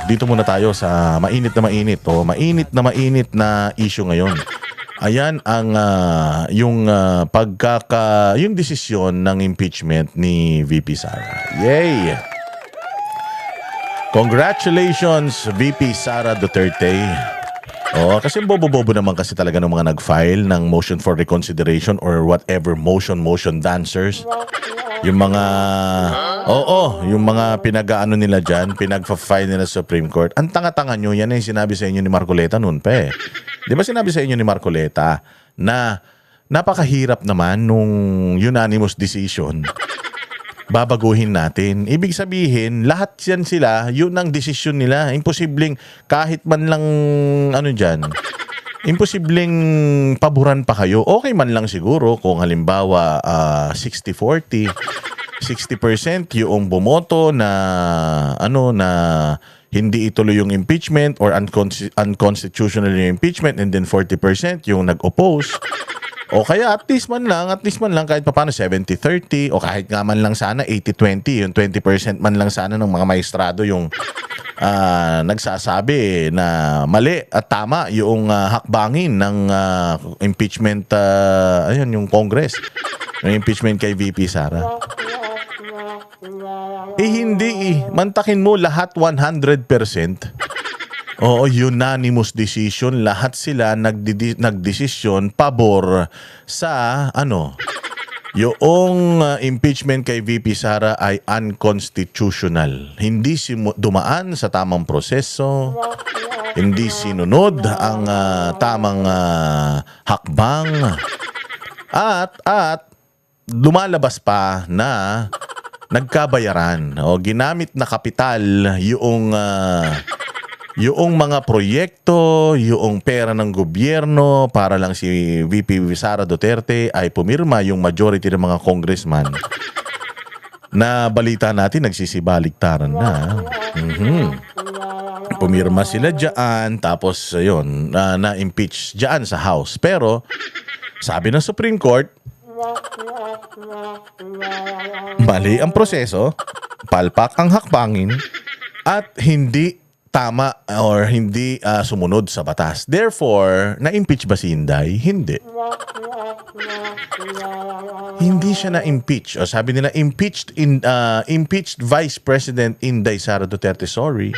Dito muna tayo sa mainit na mainit na issue ngayon. Ayan ang yung desisyon ng impeachment ni VP Sara. Yay! Congratulations VP Sara Duterte. Kasi bobo-bobo naman kasi talaga ng mga nag-file ng motion for reconsideration or whatever motion dancers. Yung mga yung mga pinag-aano nila dyan, pinag-file nila sa Supreme Court. Ang tanga-tanga nyo, yan ay sinabi sa inyo ni Marcoleta noon pa eh. Di ba sinabi sa inyo ni Marcoleta na napakahirap naman nung unanimous decision babaguhin natin. Ibig sabihin, lahat yan sila, yun ang desisyon nila. Imposibleng kahit man lang imposibleng paboran pa kayo. Okay man lang siguro kung halimbawa 60-40, 60% yung bumoto na na hindi ituloy yung impeachment or unconstitutional yung impeachment, and then 40% yung nag-oppose. O kaya at least man lang kahit paano 70-30 o kahit nga man lang sana 80-20, yung 20% man lang sana ng mga maestrado yung nagsasabi na mali at tama yung hakbangin ng impeachment, yung Congress, yung impeachment kay VP Sara. Hindi mantakin mo lahat 100%. Unanimous decision. Lahat sila nagdesisyon pabor sa yung impeachment kay VP Sara ay unconstitutional. Hindi dumaan sa tamang proseso. Hindi sinunod ang tamang hakbang. At lumalabas pa na nagkabayaran o ginamit na kapital yung mga proyekto, yung pera ng gobyerno para lang si VP Sara Duterte ay pumirma yung majority ng mga congressman na balita natin nagsisibaligtaran na. Pumirma sila dyan, tapos yun, na-impeach dyan sa House. Pero sabi ng Supreme Court, mali ang proseso, palpak ang hakbangin, at hindi tama or hindi sumunod sa batas. Therefore, na-impeach ba si Inday? Hindi. Hindi siya na-impeach. O sabi nila, impeached Vice President Inday Sara Duterte. Sorry.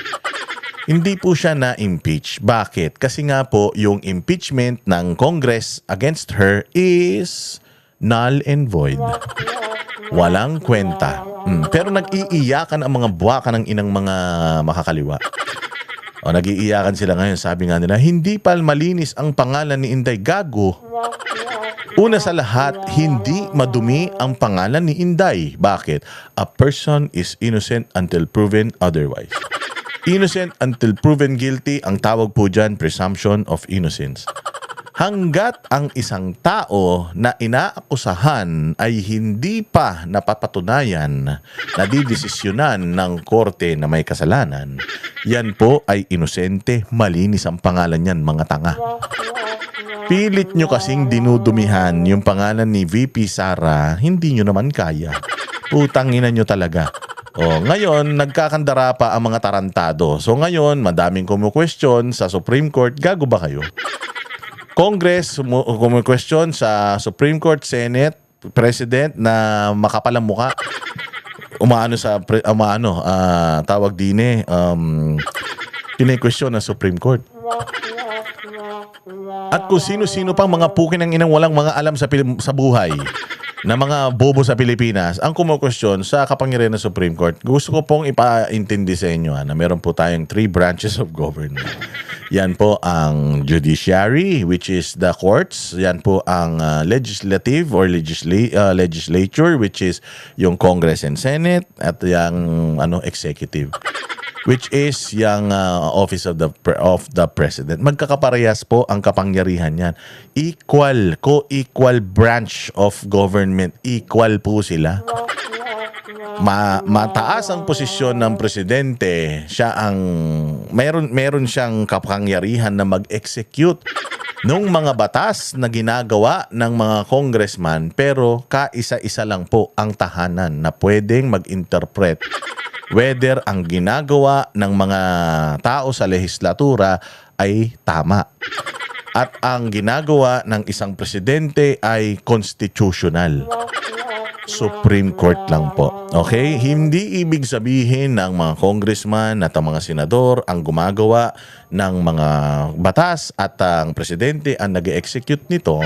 Hindi po siya na-impeach. Bakit? Kasi nga po, yung impeachment ng Congress against her is null and void. Walang kwenta. Pero nag-iiyakan ang mga buwaka ng inang mga makakaliwa. Nag-iiyakan sila ngayon. Sabi nga nila, hindi pa malinis ang pangalan ni Inday. Gago. Una sa lahat, hindi madumi ang pangalan ni Inday. Bakit? A person is innocent until proven otherwise. Innocent until proven guilty, ang tawag po dyan, presumption of innocence. Hanggat ang isang tao na inaakusahan ay hindi pa napapatunayan na didesisyonan ng korte na may kasalanan, yan po ay inosente, malinis ang pangalan yan, mga tanga. Pilit nyo kasing dinudumihan yung pangalan ni VP Sara, hindi nyo naman kaya. Putang ina nyo talaga. Ngayon, nagkakandara pa ang mga tarantado. So ngayon, madaming kumu-question sa Supreme Court, gago ba kayo? Congress, kumu-question sa Supreme Court, Senate, President na makapalang muka. Tawag din kine-question ng Supreme Court. At kung sino-sino pang mga pukin ng inang walang mga alam sa buhay na mga bobo sa Pilipinas ang kumu-question sa kapangyarihan ng Supreme Court. Gusto ko pong ipaintindi sa inyo na meron po tayong 3 branches of government. Yan po ang judiciary, which is the courts. Yan po ang legislative or legislature, which is yung Congress and Senate, at yung executive, which is yung office of the president. Magkakaparehas po ang kapangyarihan yan. Co-equal branch of government. Equal po sila. Mataas ang posisyon ng presidente. Siya ang meron siyang kapangyarihan na mag-execute ng mga batas na ginagawa ng mga congressman, pero kaisa-isa lang po ang tahanan na pwedeng mag-interpret whether ang ginagawa ng mga tao sa lehislatura ay tama. At ang ginagawa ng isang presidente ay constitutional. Supreme Court lang po. Okay? Hindi ibig sabihin ng mga congressman at ang mga senador ang gumagawa ng mga batas at ang presidente ang nag-execute nito.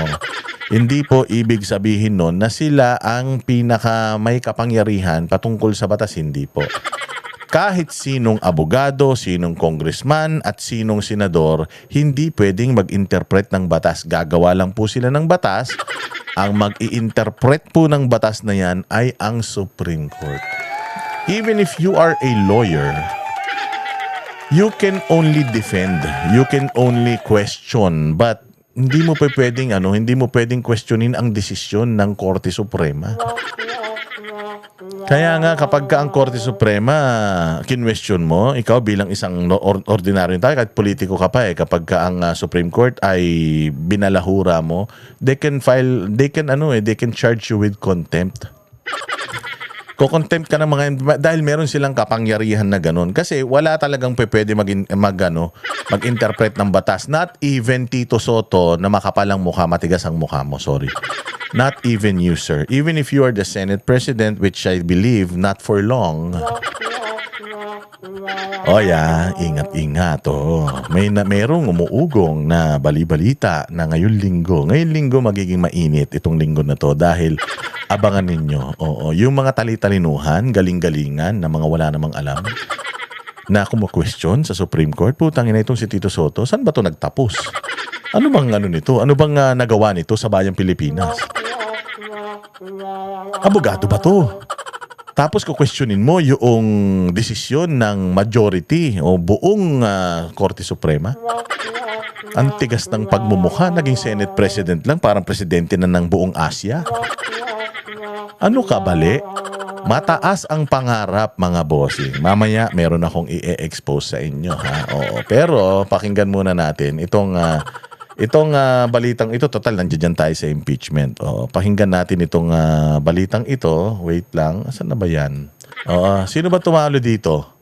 Hindi po ibig sabihin nun na sila ang pinaka may kapangyarihan patungkol sa batas. Hindi po. Kahit sinong abogado, sinong congressman at sinong senador, hindi pwedeng mag-interpret ng batas. Gagawa lang po sila ng batas. Ang mag-i-interpret po ng batas na yan ay ang Supreme Court. Even if you are a lawyer, you can only defend, you can only question, but hindi mo pwedeng questionin ang desisyon ng Korte Suprema. Kaya nga kapag ka ang Korte Suprema kinwestiyon mo, ikaw bilang isang ordinaryo tayo, kahit politiko ka pa kapag ka ang Supreme Court ay binalahura mo, they can charge you with contempt. Ko-contempt ka ng mga dahil meron silang kapangyarihan na ganun. Kasi wala talagang pwede mag-interpret ng batas. Not even Tito Soto na makapalang mukha, matigas ang mukha mo. Sorry. Not even you, sir. Even if you are the Senate President, which I believe not for long. Oh yeah, ingat-ingat. Merong umuugong na bali-balita na ngayong linggo magiging mainit itong linggo na to dahil abangan ninyo. Yung mga tali-talinuhan, galing-galingan na mga wala namang alam na kumu-question sa Supreme Court, putang ina itong si Tito Soto, saan ba to nagtapos? Ano bang nito? Ano bang nagawa nito sa bayang Pilipinas? Abogado ba to? Tapos kukwestiyonin mo yung desisyon ng majority o buong Korte Suprema. Ang tigas ng pagmumukha, naging Senate President lang, parang presidente na ng buong Asia. Ano ka, bali? Mataas ang pangarap, mga bossing. Mamaya meron akong i-expose sa inyo. Pero pakinggan muna natin itong balitang ito. Total, nandiyan tayo sa impeachment. Pakinggan natin itong balitang ito. Wait lang. Saan na ba yan? Sino ba tumalo dito?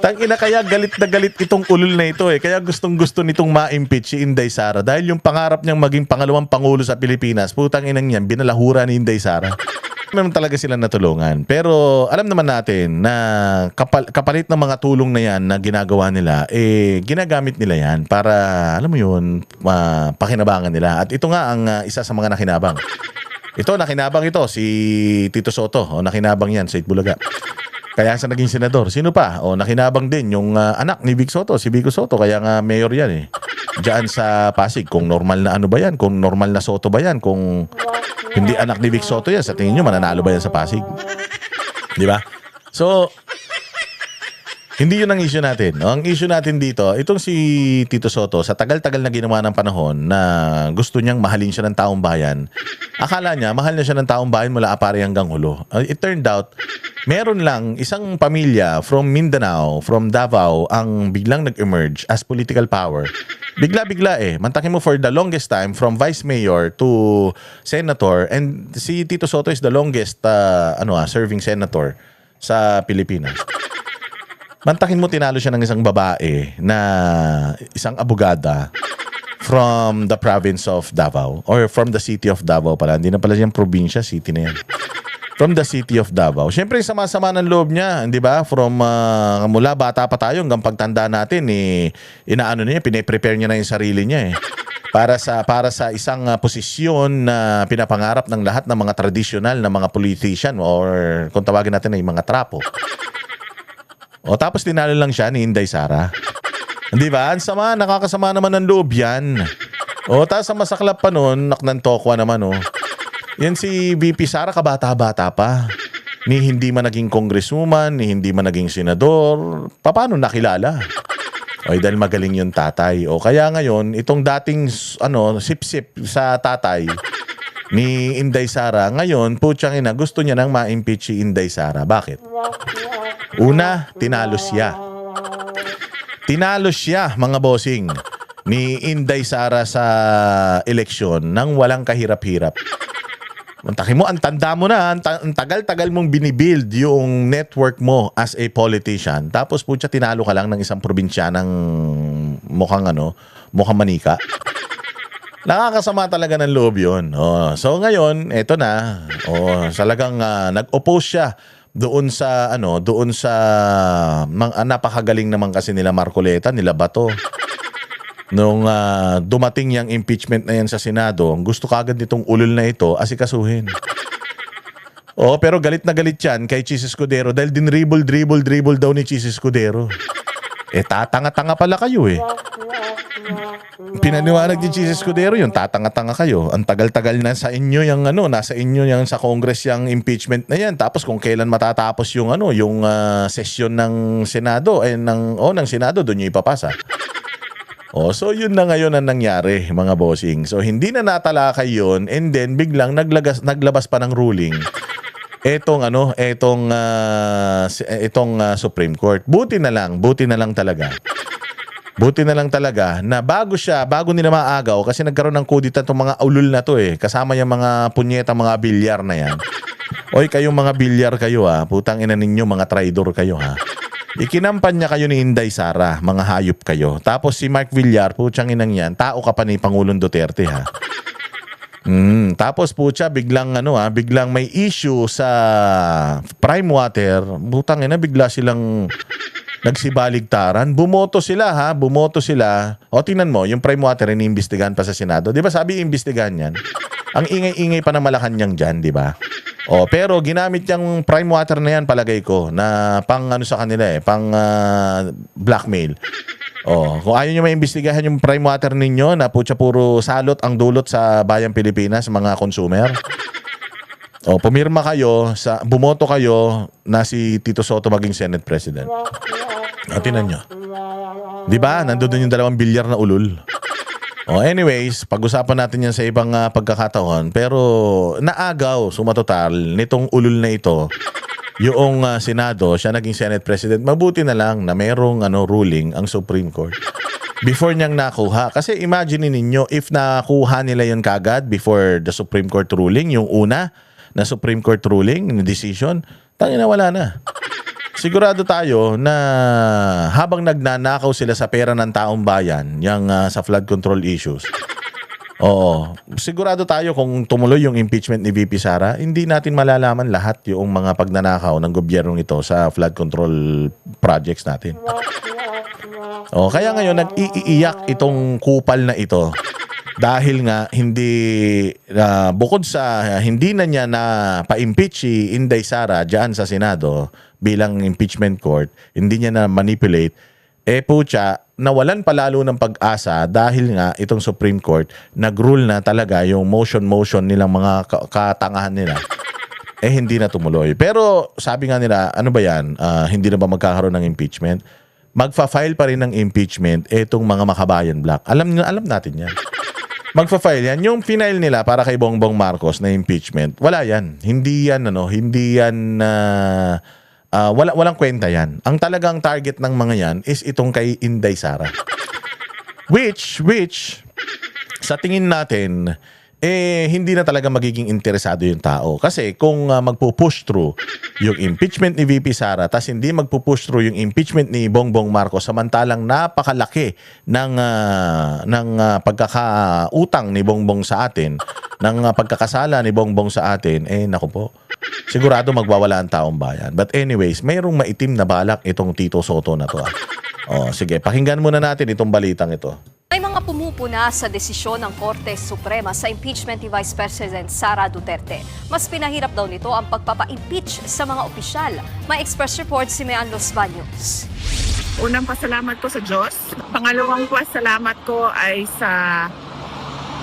Tangina, kaya galit na galit itong ulol na ito Kaya gustong-gusto nitong ma-impeach si Inday Sara dahil yung pangarap niyang maging pangalawang pangulo sa Pilipinas, putang inang niyan, binalahura ni Inday Sara. Meron talaga sila natulungan. Pero alam naman natin na kapalit ng mga tulong na yan na ginagawa nila, ginagamit nila yan para, alam mo yun, pakinabangan nila. At ito nga ang isa sa mga nakinabang. Nakinabang ito, si Tito Soto. Nakinabang yan sa Itbulaga. Kaya sa naging senador, sino pa? Nakinabang din yung anak ni Vic Soto, si Vico Soto. Kaya nga mayor yan Diyan sa Pasig. Kung normal na ano ba yan? Kung normal na Soto ba yan? Kung hindi anak ni Vic Soto yan, sa tingin nyo, mananalo ba yan sa Pasig? Di ba? So, hindi yun ang issue natin. Ang issue natin dito, itong si Tito Soto, sa tagal-tagal na ginawa ng panahon na gusto niyang mahalin siya ng taong bayan, akala niya, mahal na siya ng taong bayan mula Apare hanggang Hulo. It turned out, meron lang isang pamilya from Mindanao, from Davao, ang biglang nag-emerge as political power. Bigla-bigla Mantakin mo for the longest time, from vice mayor to senator, and si Tito Soto is the longest serving senator sa Pilipinas. Mantakin mo, tinalo siya ng isang babae na isang abogada from the province of Davao or from the city of Davao pala. Hindi na pala siyang probinsya, city na yan. From the city of Davao. Siyempre, sama-sama ng loob niya, di ba? From mula bata pa tayo hanggang pagtanda natin, pine-prepare niya na yung sarili niya para sa isang posisyon na pinapangarap ng lahat ng mga traditional na mga politician or kung tawagin natin ay mga trapo. Tapos tinalo lang siya ni Inday Sara. Di ba? Ang sama, nakakasama naman ng loob yan. Tapos ang masaklap pa nun, naknantokwa naman Yan si VP Sara, kabata-bata pa. Ni hindi man naging congresswoman, ni hindi man naging senador. Paano nakilala? Dahil magaling yung tatay. Kaya ngayon, itong dating sip-sip sa tatay ni Inday Sara, ngayon, putyang ina, gusto niya nang ma-impeach si Inday Sara. Bakit? Una, tinalo siya. Tinalo siya, mga bossing, ni Inday Sara sa eleksyon nang walang kahirap-hirap. Mantakin mo, ang tanda mo na, ang tagal-tagal mong binibuild yung network mo as a politician. Tapos putya, tinalo ka lang ng isang probinsya ng mukhang manika. Nakakasama talaga ng loob yun. Oh, so ngayon, eto na. Oh, talagang nag-oppose siya doon sa napakagaling naman kasi nila Marcoleta, nila Bato. Nung dumating yung impeachment na yan sa Senado, gusto kagad nitong ulol na ito asikasuhin. Oh, pero galit na galit yan kay Chis Escudero dahil dribble daw ni Chis Escudero. Tatanga-tanga pala kayo eh. Pinaniwanag ni Chis Escudero yun, tatanga-tanga kayo. Ang tagal-tagal na sa inyo yung nasa inyo yung sa Congress yung impeachment na yan. Tapos kung kailan matatapos yung session ng Senado ng Senado doon yung ipapasa. So yun na ngayon ang nangyari, mga bossing. So hindi na natalakay yun and then biglang naglabas pa ng ruling etong Supreme Court. Buti na lang talaga. Buti na lang talaga na bago nila maagaw kasi nagkaroon ng kudita itong mga ulul na to eh. Kasama yung mga punyeta, mga bilyar na yan. Oy, kayong mga bilyar kayo ha. Putang ina ninyo, mga traidor kayo ha. Ikinampanya kayo ni Inday Sara, mga hayop kayo. Tapos si Mark Villar, putyang inang yan, tao ka pa ni Pangulong Duterte ha. Tapos putya, biglang may issue sa Prime Water. Butang ina, bigla silang nagsibaligtaran. Bumoto sila. O tingnan mo, yung Prime Water iniimbestigahan pa sa Senado. Di ba sabi iimbestigahan yan? Ang ingay-ingay pa ng Malacanang dyan, di ba? Pero ginamit yung Prime Water na yan, palagay ko, na pang sa kanila pang blackmail. Kung ayaw nyo maimbestigahan yung Prime Water ninyo na putya puro salot ang dulot sa bayang Pilipinas, mga consumer. Pumirma kayo, bumoto kayo na si Tito Soto maging Senate President. Tingnan nyo. Di ba? Nandun yung 2 bilyar na ulul. Anyways, pag-usapan natin yan sa ibang pagkakataon. Pero naagaw, sumatotal, nitong ulul na ito, yung Senado, siya naging Senate President. Mabuti na lang na merong ruling ang Supreme Court. Before niyang nakuha. Kasi imagine ninyo, if nakuha nila yun kagad before the Supreme Court ruling, yung una na Supreme Court ruling, decision, tangina wala na. Sigurado tayo na habang nagnanakaw sila sa pera ng taong bayan, yung sa flood control issues. Sigurado tayo kung tumuloy yung impeachment ni VP Sara, hindi natin malalaman lahat yung mga pagnanakaw ng gobyernong ito sa flood control projects natin. Kaya ngayon nag-iiyak itong kupal na ito. Dahil nga bukod sa hindi na niya na pa-impeach si Inday Sara diyan sa Senado bilang impeachment court, hindi niya na manipulate, putya, nawalan palalo ng pag-asa dahil nga itong Supreme Court nag-rule na talaga yung motion nilang mga katangahan nila. Hindi na tumuloy. Pero sabi nga nila, ano ba yan? Hindi na ba magkakaroon ng impeachment? Magfa-file pa rin ng impeachment itong mga makabayan black. Alam natin yan. Magfa-file yan. Yung final nila para kay Bongbong Marcos na impeachment, wala yan. Hindi yan, walang kwenta yan. Ang talagang target ng mga yan is itong kay Inday Sara. Which, sa tingin natin, hindi na talaga magiging interesado yung tao. Kasi kung magpo-push through yung impeachment ni VP Sara, tas hindi magpo-push through yung impeachment ni Bongbong Marcos, samantalang napakalaki ng pagkakautang ni Bongbong sa atin, ng pagkakasala ni Bongbong sa atin, naku po, sigurado magwawala ang taong bayan. But anyways, mayroong maitim na balak itong Tito Soto na to. Sige, pakinggan muna natin itong balitang ito. May mga pumupuna sa desisyon ng Korte Suprema sa impeachment ni Vice President Sara Duterte. Mas pinahirap daw nito ang pagpapa-impeach sa mga opisyal. May express report si Mean Los Baños. Unang pasalamat ko sa Diyos. Pangalawang pasalamat ko ay sa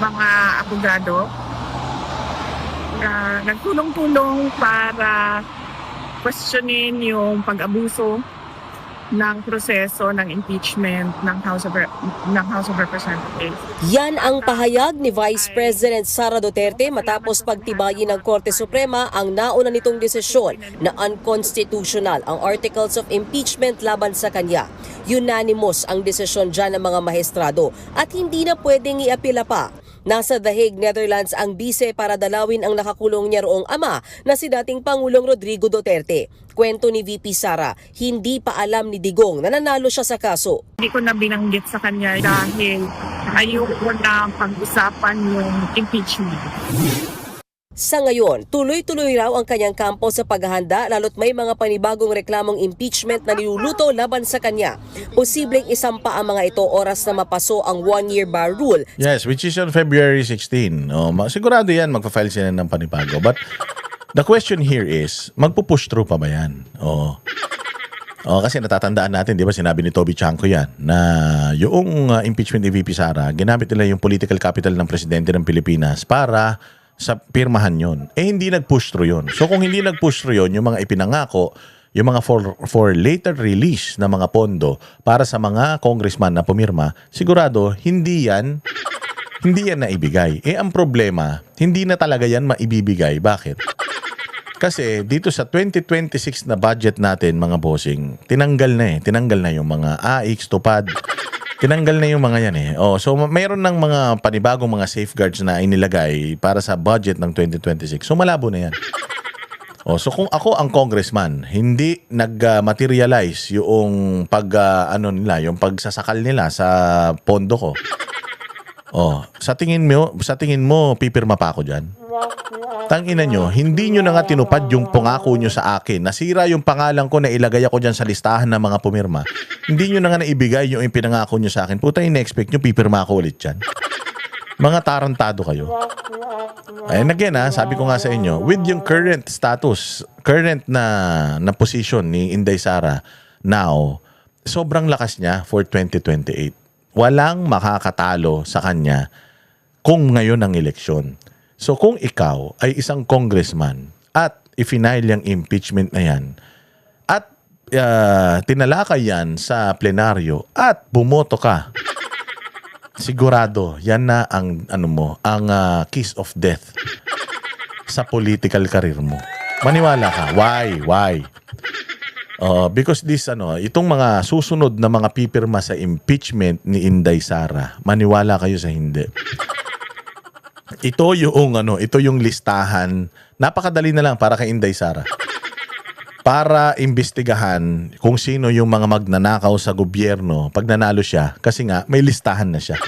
mga abogado na nagtulong-tulong para questionin yung pag-abuso ng proseso ng impeachment ng House of Representatives. Yan ang pahayag ni Vice President Sara Duterte matapos pagtibayin ng Korte Suprema ang nauna nitong desisyon na unconstitutional ang articles of impeachment laban sa kanya. Unanimous ang desisyon dyan ng mga maestrado at hindi na pwedeng iapila pa. Nasa The Hague, Netherlands ang bise para dalawin ang nakakulong niya roong ama na si dating Pangulong Rodrigo Duterte. Kwento ni VP Sara, hindi pa alam ni Digong na nanalo siya sa kaso. Hindi ko na binanggit sa kanya dahil ayoko na pag-usapan yung impeachment. Sa ngayon, tuloy-tuloy raw ang kanyang kampo sa paghahanda lalo't may mga panibagong reklamong impeachment na niluluto laban sa kanya. Posibleng isampa ang mga ito oras na mapaso ang one-year bar rule. Yes, which is on February 16. Sigurado yan, magpa-file sila ng panibago. But the question here is, magpo-push through pa ba yan? Kasi natatandaan natin, di ba, sinabi ni Toby Chanco yan, na yung impeachment ni VP Sara, ginamit nila yung political capital ng presidente ng Pilipinas para sa pirmahan yon. Hindi nag-push through yon. So kung hindi nag-push through yon, yung mga ipinangako, yung mga for later release na mga pondo para sa mga congressman na pumirma, sigurado hindi yan naibigay. Ang problema, hindi na talaga yan maibibigay. Bakit? Kasi dito sa 2026 na budget natin, mga bossing, tinanggal na yung mga AX, tupad. Tinanggal na yung mga yan so mayroon ng mga panibagong mga safeguards na inilagay para sa budget ng 2026. So malabo na yan. So kung ako ang congressman, hindi nag-materialize yung yung pagsasakal nila sa pondo ko. Sa tingin mo pipirma pa ako diyan? Tangina nyo, hindi nyo na nga tinupad yung pangako nyo sa akin. Nasira yung pangalan ko na ilagay ako dyan sa listahan ng mga pumirma. Hindi nyo na nga naibigay yung pinangako nyo sa akin. Puta, in-expect nyo, pipirma ako ulit dyan. Mga tarantado kayo. And again, sabi ko nga sa inyo, with yung current status, current na position ni Inday Sara now, sobrang lakas niya for 2028. Walang makakatalo sa kanya kung ngayon ang eleksyon. So kung ikaw ay isang congressman at ifinail yung impeachment na yan at tinalakay yan sa plenaryo at bumoto ka, sigurado yan na ang kiss of death sa political career mo. Maniwala ka. Why? Because itong mga susunod na mga pipirma sa impeachment ni Inday Sara, maniwala kayo sa hindi. Ito yung listahan. Napakadali na lang para kay Inday Sara. Para imbestigahan kung sino yung mga magnanakaw sa gobyerno pag nanalo siya. Kasi nga, may listahan na siya.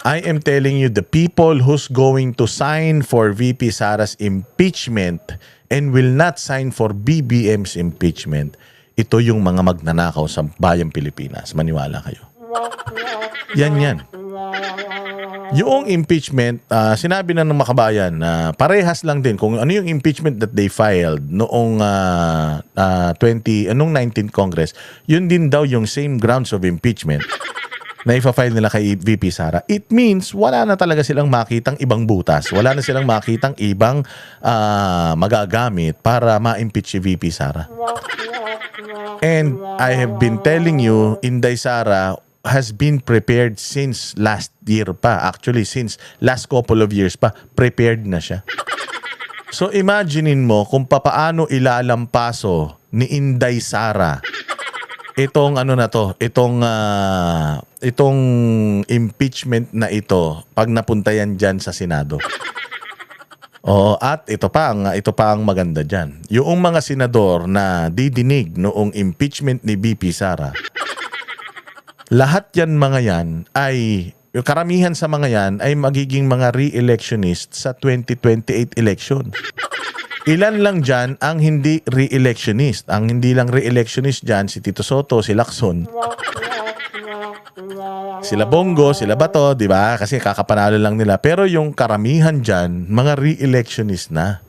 I am telling you, the people who's going to sign for VP Sara's impeachment and will not sign for BBM's impeachment, ito yung mga magnanakaw sa bayang Pilipinas. Maniwala kayo. Yan. Yung impeachment, sinabi na ng makabayan na parehas lang din kung ano yung impeachment that they filed noong 19th Congress, yun din daw yung same grounds of impeachment na ipa-file nila kay VP Sara. It means wala na talaga silang makitang ibang butas. Wala na silang makitang ibang magagamit para ma-impeach si VP Sara. And I have been telling you, Inday Sara has been prepared since last year pa. Actually, since last couple of years pa, prepared na siya. So imaginein mo kung papaano ilalampaso ni Inday Sara itong itong impeachment na ito pag napunta yan dyan sa Senado. At ito pa ang maganda dyan. Yung mga senador na didinig noong impeachment ni VP Sara, lahat yan mga yan ay, yung karamihan sa mga yan ay magiging mga re-electionist sa 2028 elections. Ilan lang dyan ang hindi re-electionist. Ang hindi lang re-electionist dyan, si Tito Soto, si Lacson, sila Bongo, sila Bato, di ba? Kasi kakapanalo lang nila. Pero yung karamihan dyan, mga re-electionist na.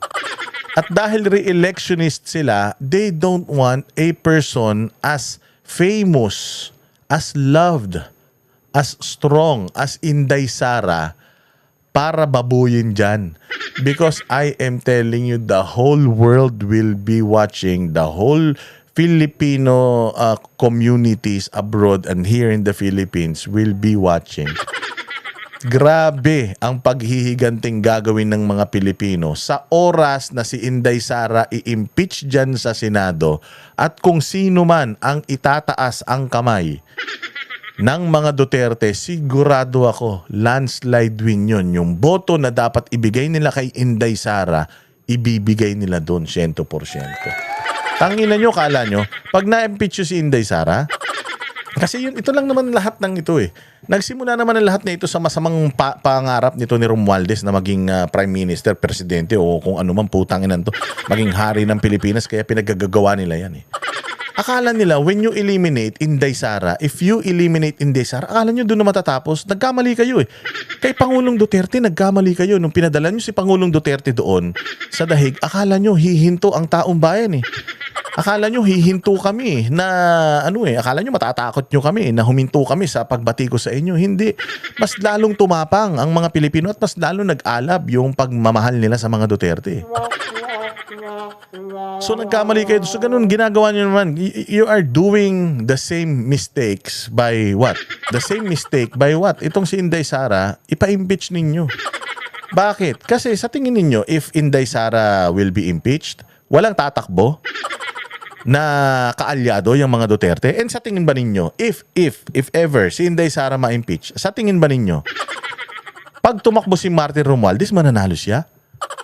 At dahil re-electionist sila, they don't want a person as famous, as loved, as strong, as Inday Sara para babuyin dyan. Because I am telling you, the whole world will be watching, the whole Filipino communities abroad and here in the Philippines will be watching. Grabe ang paghihiganting gagawin ng mga Pilipino sa oras na si Inday Sara i-impeach dyan sa Senado at kung sino man ang itataas ang kamay ng mga Duterte, sigurado ako, landslide win yun. Yung boto na dapat ibigay nila kay Inday Sara, ibibigay nila doon 100%. Tanginan nyo, kala nyo, pag na-impeach si Inday Sara, kasi ito lang naman lahat ng ito eh. Nagsimula naman ang lahat na ito sa masamang pangarap nito ni Romualdez na maging Prime Minister, Presidente o kung ano man putang inan to, maging hari ng Pilipinas, kaya pinagagagawa nila yan eh. Akala nila, when you eliminate Inday Sara, if you eliminate Inday Sara, akala nyo doon na matatapos? Nagkamali kayo eh. Kay Pangulong Duterte, nagkamali kayo. Nung pinadala nyo si Pangulong Duterte doon sa dahig, akala nyo hihinto ang taong bayan eh. Akala nyo hihinto kami na akala nyo matatakot nyo kami na huminto kami sa pagbati ko sa inyo. Hindi. Mas lalong tumapang ang mga Pilipino at mas lalong nag-alab yung pagmamahal nila sa mga Duterte. So nagkamali kayo. So ganun, ginagawa nyo naman. You are doing the same mistakes by what? The same mistake by what? Itong si Inday Sara, ipa-impeach ninyo. Bakit? Kasi sa tingin ninyo, if Inday Sara will be impeached, walang tatakbo na kaalyado yung mga Duterte. And sa tingin ba ninyo, if ever si Inday Sara ma-impeach, sa tingin ba ninyo, pag tumakbo si Martin Romualdez, mananalo siya?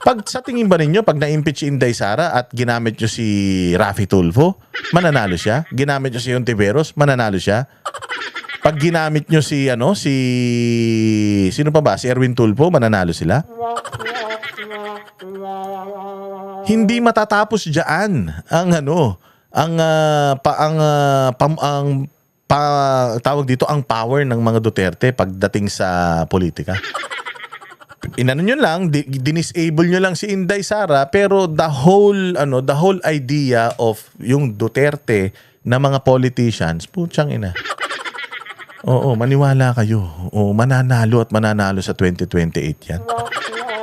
Sa tingin ba ninyo, pag na-impeach si Inday Sara at ginamit nyo si Raffy Tulfo, mananalo siya? Ginamit nyo si Ontiveros, mananalo siya? Pag ginamit nyo si sino pa ba? Si Erwin Tulfo, mananalo sila? Hindi matatapos diyan tawag dito ang power ng mga Duterte pagdating sa politika. Inano nyo lang, dinisable nyo lang si Inday Sara, pero the whole idea of yung Duterte na mga politicians, putsang ina. Oo, maniwala kayo. Oo, mananalo at mananalo sa 2028 yan.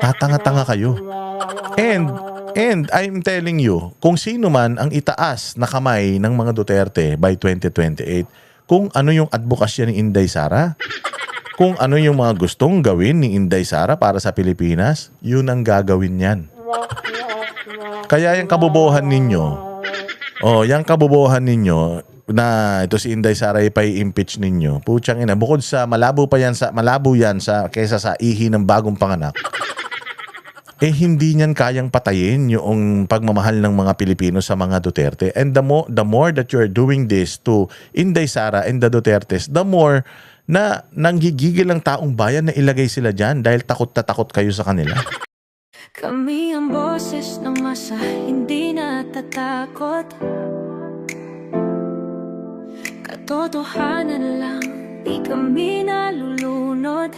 Tatanga-tanga kayo. And I'm telling you, kung sino man ang itaas na kamay ng mga Duterte by 2028, kung ano yung advokasya ni Inday Sara, kung ano yung mga gustong gawin ni Inday Sara para sa Pilipinas, yun ang gagawin yan. Kaya yung kabobohan ninyo, na ito si Inday Sara ipay-impeach ninyo, putsang ina, bukod sa malabo yan kaysa sa ihi ng bagong panganak, hindi niyan kayang patayin yung pagmamahal ng mga Pilipino sa mga Duterte. And the more that you're doing this to Inday Sara and the Dutertes, the more na nanggigigil ang taong bayan na ilagay sila dyan dahil takot na takot kayo sa kanila. Kami ang boses ng masa, hindi natatakot. Katotohanan lang, di kami nalulunod.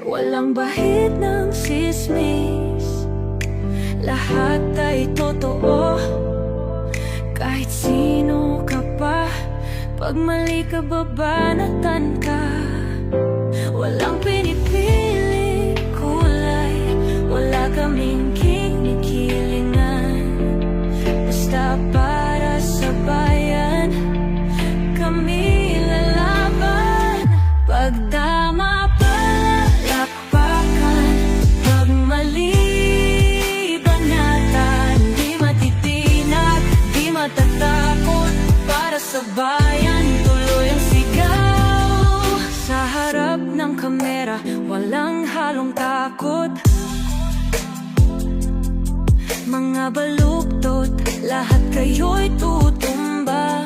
Walang bahid ng sismis, lahat ay totoo. Kahit sino ka pa, pag mali ka babanatan ka. Walang pinipili kulay, wala kaming kinikilingan. Basta para sa bayan, kami lalaban. Pagtama palakpakan, pag mali banatan, di matitinag, di matatakot. Para sa bayan, tuloy ang sigaw. Sa harap ng kamera, walang halong takot. Mga baluktot, lahat kayo'y tutumba.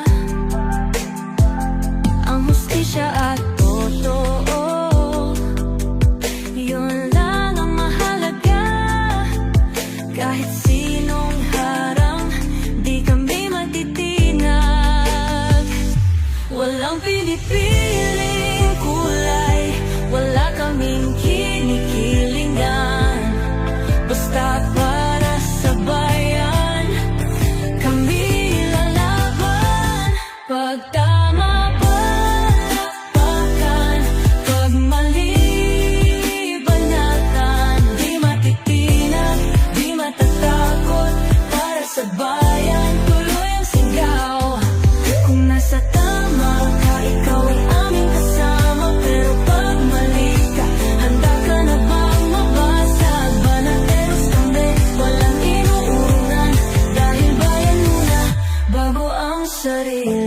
Ang hustisya at totoo, yun lang ang mahalaga. Kahit sinong harang, di kami matitinag. Walang pinipiling kulay, wala kaming kinikilingan. Basta para sa bayan, kami lalaban. Pagtama palakpakan, pag mali banatan, di matitinag, di matatakot. Para sa bayan, tuloy ang sigaw. Kung nasa tama ka, ikaw ay aming kasama. Pero pag mali ka, handa ka na bang mabasag? Banateros kami, walang inuunan, dahil bayan muna bago ang sarili.